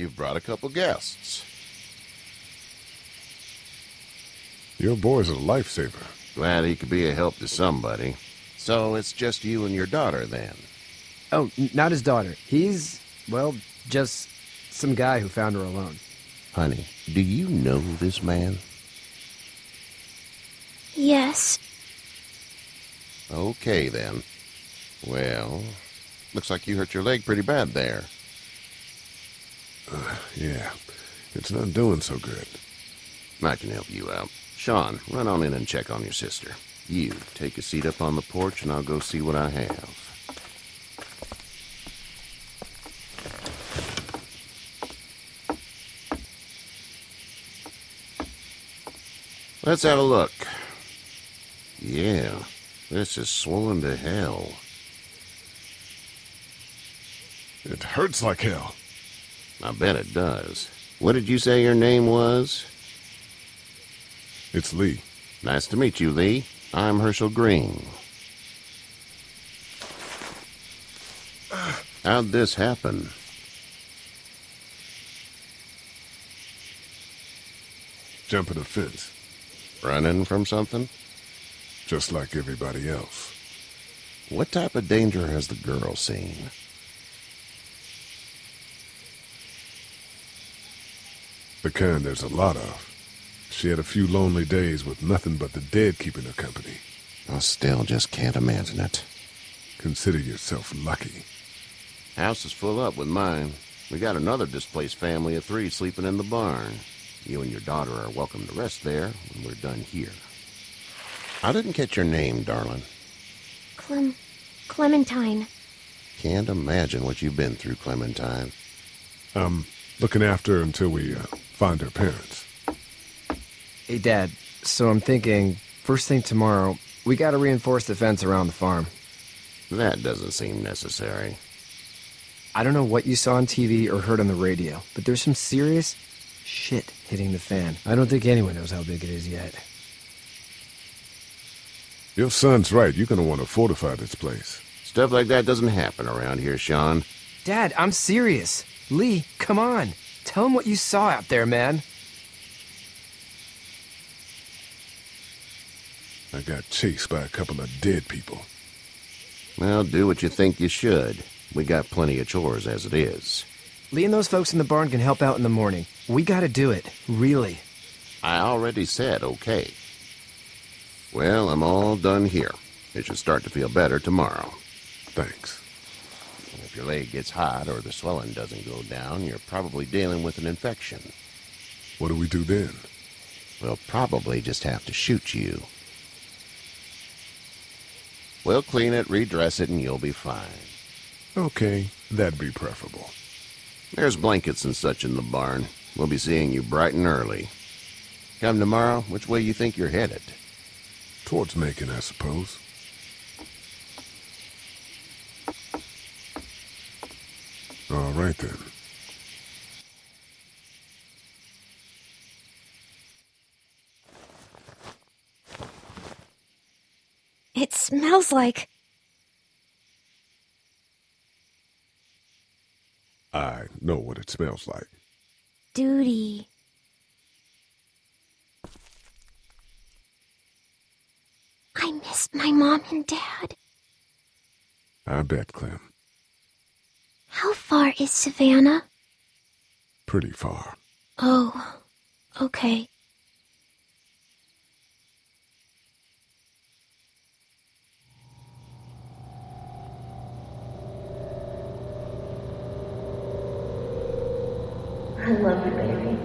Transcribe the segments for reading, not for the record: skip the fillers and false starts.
You've brought a couple guests. Your boy's a lifesaver. Glad he could be a help to somebody. So it's just you and your daughter, then? Oh, not his daughter. He's, well, just some guy who found her alone. Honey, do you know this man? Yes. Okay, then. Well, looks like you hurt your leg pretty bad there. Yeah, it's not doing so good. I can help you out. Sean, run on in and check on your sister. You, take a seat up on the porch and I'll go see what I have. Let's have a look. Yeah, this is swollen to hell. It hurts like hell. I bet it does. What did you say your name was? It's Lee. Nice to meet you, Lee. I'm Herschel Green. How'd this happen? Jumping a fence. Running from something? Just like everybody else. What type of danger has the girl seen? The kind there's a lot of. She had a few lonely days with nothing but the dead keeping her company. I still just can't imagine it. Consider yourself lucky. House is full up with mine. We got another displaced family of 3 sleeping in the barn. You and your daughter are welcome to rest there when we're done here. I didn't catch your name, darling. Clementine. Can't imagine what you've been through, Clementine. Looking after her until we find her parents. Hey, Dad, so I'm thinking, first thing tomorrow, we gotta reinforce the fence around the farm. That doesn't seem necessary. I don't know what you saw on TV or heard on the radio, but there's some serious shit hitting the fan. I don't think anyone knows how big it is yet. Your son's right. You're gonna want to fortify this place. Stuff like that doesn't happen around here, Sean. Dad, I'm serious. Lee, come on. Tell him what you saw out there, man. I got chased by a couple of dead people. Well, do what you think you should. We got plenty of chores as it is. Lee and those folks in the barn can help out in the morning. We gotta do it. Really. I already said okay. Well, I'm all done here. It should start to feel better tomorrow. Thanks. And if your leg gets hot or the swelling doesn't go down, you're probably dealing with an infection. What do we do then? We'll probably just have to shoot you. We'll clean it, redress it, and you'll be fine. Okay, that'd be preferable. There's blankets and such in the barn. We'll be seeing you bright and early. Come tomorrow, which way you think you're headed? Towards Macon, I suppose. All right, then. It smells like... I know what it smells like. duty. I miss my mom and dad. I bet, Clem. How far is Savannah? Pretty far. Oh, okay. I love you, baby.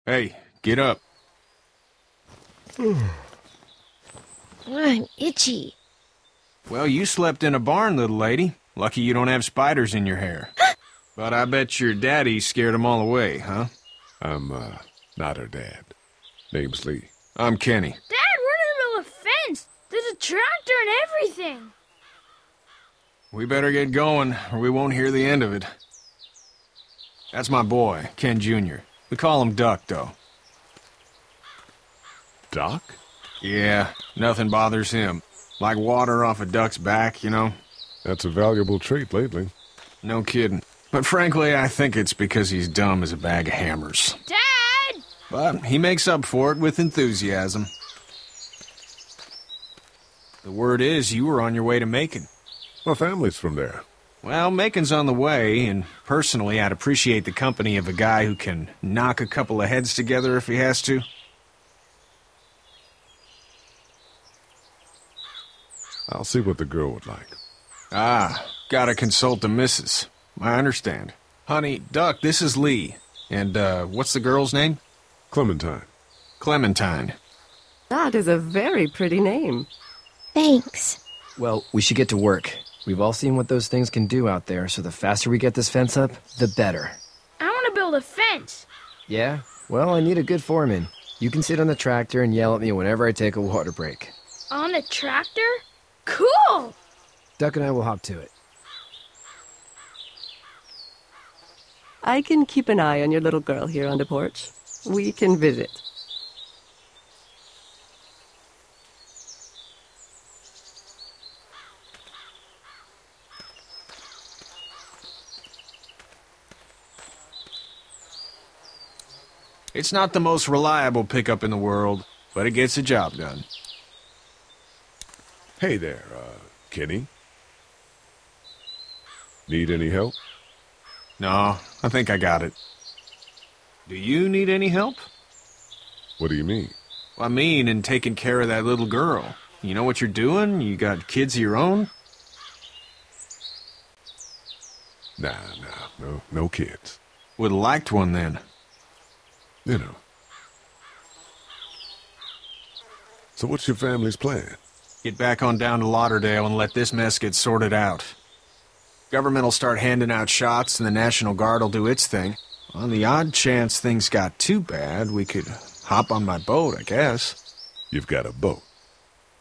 Hey, get up. I'm itchy. Well, you slept in a barn, little lady. Lucky you don't have spiders in your hair. But I bet your daddy scared them all away, huh? I'm, not her dad. Name's Lee. I'm Kenny. Dad, we're in the middle of a fence. There's a tractor and everything. We better get going, or we won't hear the end of it. That's my boy, Ken Jr. We call him Duck, though. Doc? Yeah, nothing bothers him. Like water off a duck's back, you know? That's a valuable trait lately. No kidding. But frankly, I think it's because he's dumb as a bag of hammers. Dad! But he makes up for it with enthusiasm. The word is you were on your way to Macon. My family's from there. Well, Macon's on the way, and personally, I'd appreciate the company of a guy who can knock a couple of heads together if he has to. I'll see what the girl would like. Ah, gotta consult the missus. I understand. Honey, Duck, this is Lee. And, what's the girl's name? Clementine. Clementine. That is a very pretty name. Thanks. Well, we should get to work. We've all seen what those things can do out there, so the faster we get this fence up, the better. I want to build a fence. Yeah? Well, I need a good foreman. You can sit on the tractor and yell at me whenever I take a water break. On a tractor? Cool! Duck and I will hop to it. I can keep an eye on your little girl here on the porch. We can visit. It's not the most reliable pickup in the world, but it gets the job done. Hey there, Kenny. Need any help? No, I think I got it. Do you need any help? What do you mean? I mean, in taking care of that little girl. You know what you're doing? You got kids of your own? Nah, no kids. Would've liked one then. You know. So what's your family's plan? Get back on down to Lauderdale and let this mess get sorted out. Government will start handing out shots and the National Guard will do its thing. On the odd chance things got too bad, we could hop on my boat, I guess. You've got a boat.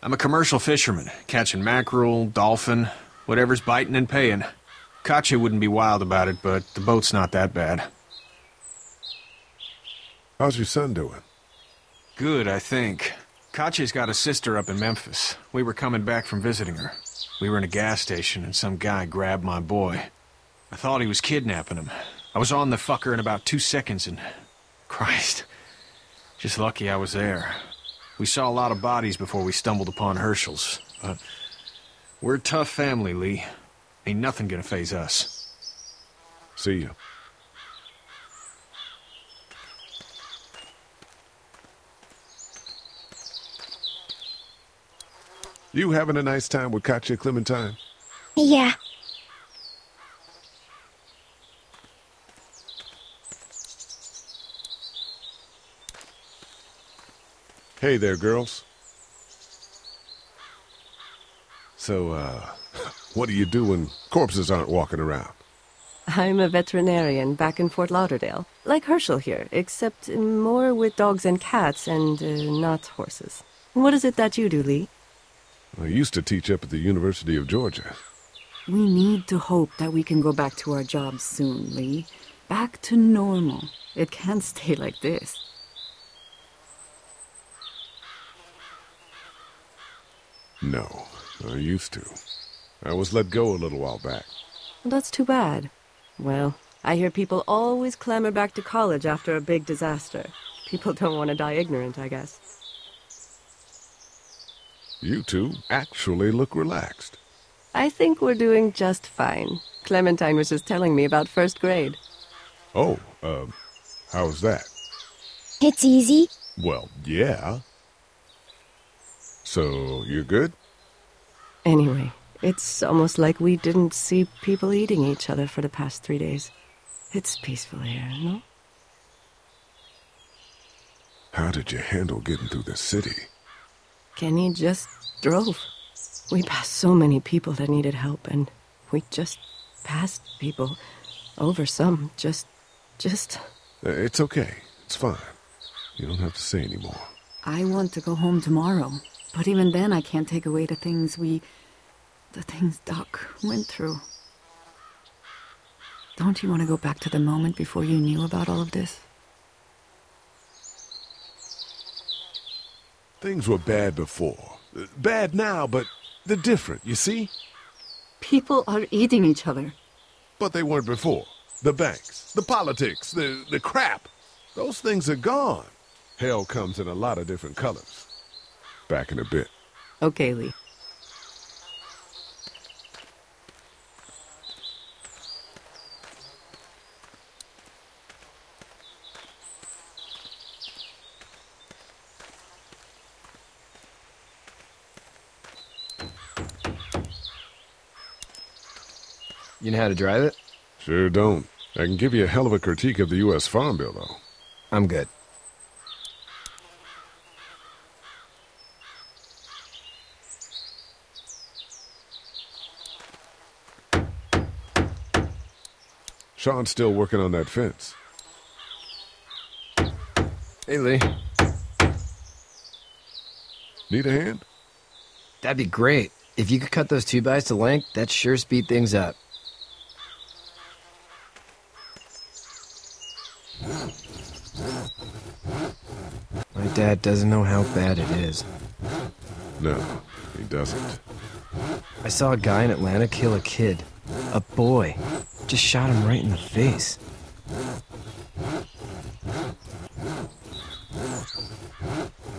I'm a commercial fisherman, catching mackerel, dolphin, whatever's biting and paying. Katya wouldn't be wild about it, but the boat's not that bad. How's your son doing? Good, I think. Katya's got a sister up in Memphis. We were coming back from visiting her. We were in a gas station and some guy grabbed my boy. I thought he was kidnapping him. I was on the fucker in about 2 seconds and... Christ. Just lucky I was there. We saw a lot of bodies before we stumbled upon Herschel's. But we're a tough family, Lee. Ain't nothing gonna faze us. See you. You having a nice time with Katya, Clementine? Yeah. Hey there, girls. So, what do you do when corpses aren't walking around? I'm a veterinarian back in Fort Lauderdale. Like Herschel here, except more with dogs and cats and not horses. What is it that you do, Lee? I used to teach up at the University of Georgia. We need to hope that we can go back to our jobs soon, Lee. Back to normal. It can't stay like this. No, I used to. I was let go a little while back. That's too bad. Well, I hear people always clamor back to college after a big disaster. People don't want to die ignorant, I guess. You two actually look relaxed. I think we're doing just fine. Clementine was just telling me about first grade. Oh, how's that? It's easy. Well, yeah. So, you're good? Anyway, it's almost like we didn't see people eating each other for the past 3 days. It's peaceful here, no? How did you handle getting through the city? Kenny just drove. We passed so many people that needed help, and we just passed people. Over some, just... It's okay. It's fine. You don't have to say anymore. I want to go home tomorrow. But even then, I can't take away the things Doc went through. Don't you want to go back to the moment before you knew about all of this? Things were bad before. Bad now, but they're different, you see? People are eating each other. But they weren't before. The banks, the politics, the crap. Those things are gone. Hell comes in a lot of different colors. Back in a bit. Okay, Lee. You know how to drive it? Sure don't. I can give you a hell of a critique of the U.S. Farm Bill, though. I'm good. Sean's still working on that fence. Hey, Lee. Need a hand? That'd be great. If you could cut those 2x to length, that'd sure speed things up. My dad doesn't know how bad it is. No, he doesn't. I saw a guy in Atlanta kill a kid. A boy. Just shot him right in the face.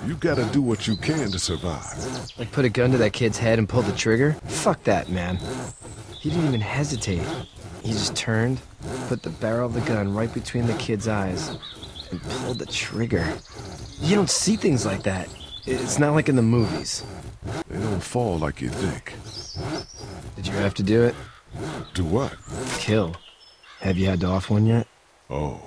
You gotta do what you can to survive. Like put a gun to that kid's head and pull the trigger? Fuck that, man. He didn't even hesitate. He just turned, put the barrel of the gun right between the kid's eyes, and pulled the trigger. You don't see things like that. It's not like in the movies. They don't fall like you think. Did you have to do it? Do what? Kill. Have you had to off one yet? Oh,